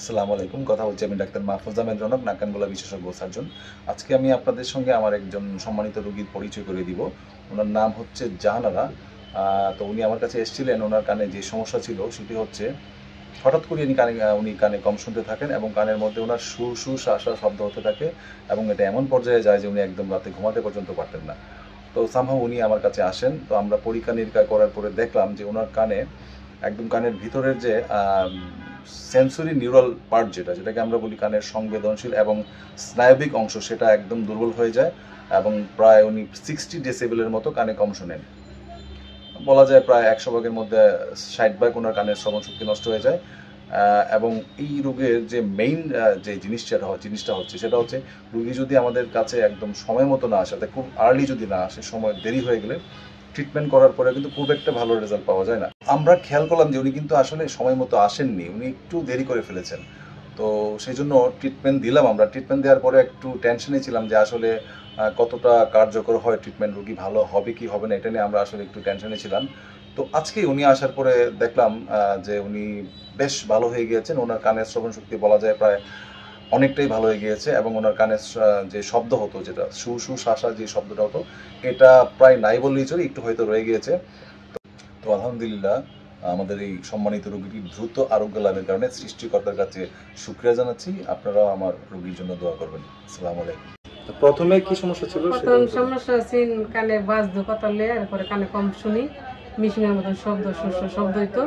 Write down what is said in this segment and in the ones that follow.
আসসালামু আলাইকুম। কথা হচ্ছে আমি ডাক্তার মাহফুজ আহমেদ রনক, নাক কান গলা বিশেষজ্ঞ সার্জন। আজকে আমি আপনাদের সঙ্গে আমার একজন সম্মানিত রোগীর পরিচয় করে দিব। ওনার নাম হচ্ছে জাহানারা। তো উনি আমার কাছে এসেছিলেন। ওনার কানে যে সমস্যা ছিল সেটি হচ্ছে হঠাৎ করে উনি কানে কম শুনতে থাকেন এবং কানের মধ্যে ওনার সুর সুর শা শা শব্দ হতে থাকে এবং এটা এমন পর্যায়ে যায় যে উনি একদম রাতে ঘুমাতে পর্যন্ত পারতেন না। তো সামহাউ উনি আমার কাছে আসেন। তো আমরা পরীক্ষা নিরীক্ষা করার পরে দেখলাম যে ওনার কানে একদম কানের ভিতরের যে সেন্সরি নিউরাল পার্ট যেটাকে আমরা বলি কানের সংবেদনশীল এবং স্নায়বিক অংশ, সেটা একদম দুর্বল হয়ে যায় এবং প্রায় উনি 60 ডেসিবেলের মতো কানে কম শোনেন। বলা যায় প্রায় 100 ভাগের মধ্যে 60 ভাগ ওনার কানের শ্রবণ শক্তি নষ্ট হয়ে যায়। এবং এই রোগের যে মেইন যে জিনিসটা হচ্ছে সেটা হচ্ছে রোগী যদি আমাদের কাছে একদম সময় মতো না আসে, অর্থাৎ খুব আর্লি যদি না আসে, সময় দেরি হয়ে গেলে ট্রিটমেন্ট করার পরে কিন্তু খুব একটা ভালো রেজাল্ট পাওয়া যায় না। আমরা খেয়াল করলাম যে উনি কিন্তু আসলে সময় মতো আসেননি, উনি একটু দেরি করে ফেলেছেন। তো সেই জন্য ট্রিটমেন্ট দিলাম। আমরা ট্রিটমেন্ট দেওয়ার পরে একটু টেনশনে ছিলাম যে আসলে কতটা কার্যকর হয় ট্রিটমেন্ট, রোগী ভালো হবে কি হবে না, এটা নিয়ে আমরা আসলে একটু টেনশনে ছিলাম। তো আজকে উনি আসার পরে দেখলাম যে উনি বেশ ভালো হয়ে গিয়েছেন। ওনার কানের শ্রবণ শক্তি বলা যায় প্রায় অনেকটাই ভালো হয়ে গিয়েছে এবং ওনার কানের যে শব্দ হতো, যেটা সু সু শাসা যে শব্দটা হতো, এটা প্রায় নাই বললেই চলে, একটু হয়তো রয়ে গিয়েছে। তো আলহামদুলিল্লাহ, আমাদের এই সম্মানিত রোগীটির দ্রুত আরোগ্য লাভের কারণে সৃষ্টিকর্তার কাছে শুকরিয়া জানাচ্ছি। আপনারাও আমার রোগীর জন্য দোয়া করবেন। আসসালামু আলাইকুম। প্রথমে কি সমস্যা ছিল? প্রথম সমস্যা ছিল কানে বাজতো কথা হলে, এরপরে কানে কম শুনি, মিশিংয়ের মতন শব্দ হইতো।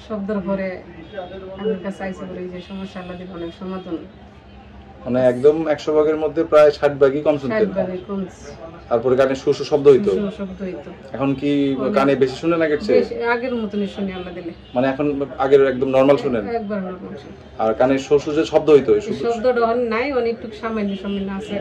শব্দের পরে আমার কাছে আইসে বলে যে সমস্যা আল্লাহ দিব অনেক সমাধান। মানে একদম 100 ভাগের মধ্যে প্রায় 60 ভাগই কম শুনতেন। 60 ভাগে কমছে। তারপরে কানে শু শু শব্দ হইতো। এখন কি কানে বেশি শুনেন আগের চেয়ে? আগের মতনই শুনি আল্লাহ দিলে। মানে এখন আগের একদম নরমাল শুনেন? একবার নরমাল শুনি। আর কানে শু শু যে শব্দ হইতো, শব্দটা নাই, অনেক একটু সামান্য আছে।